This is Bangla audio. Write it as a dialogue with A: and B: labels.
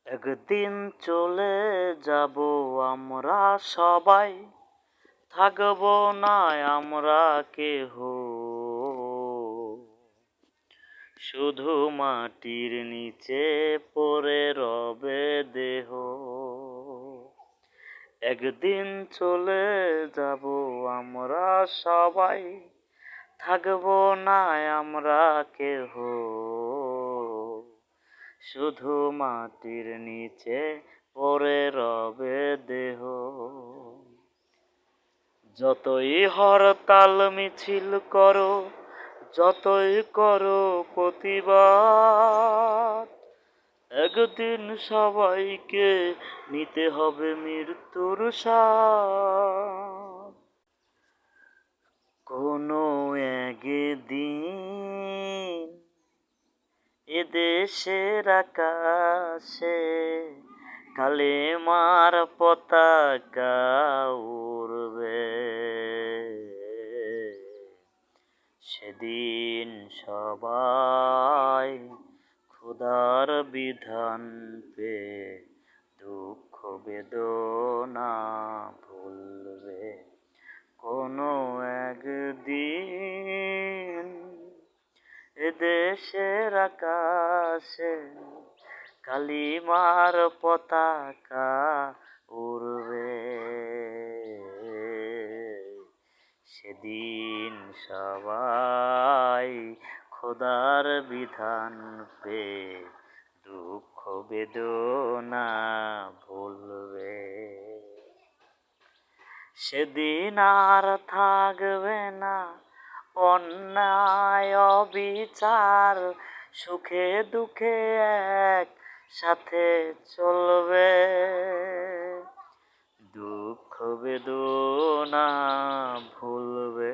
A: একদিন চলে যাব আমরা সবাই, থাকব না আমরা কেহ, শুধু মাটির নিচে পড়ে রবে দেহ। একদিন চলে যাব আমরা সবাই, থাকব না আমরা কেহ, শুধু মাটির নিচে পড়ে রবে দেহ। যতই হরতাল মিছিল করো, যতই করো প্রতিবাদ, একদিন সবাইকে নিতে হবে মৃত্যুর স্বাদ। কোনো একদিন এদেশের আকাশে কালেমার পতাকা উড়বে, সেদিন সবাই খোদার বিধান পেয়ে দুঃখ বেদনা ভুলবে। কোনো একদিন এদেশের আকাশে কালিমার পতাকা উড়বে, সেদিন সবাই খোদার বিধান পেয়ে দুঃখ বেদনা ভুলবে। সেদিন আর থাকবে না অন্যায় অবিচার, সুখে দুঃখে এক সাথে চলবে, দুঃখ বেদনা ভুলবে।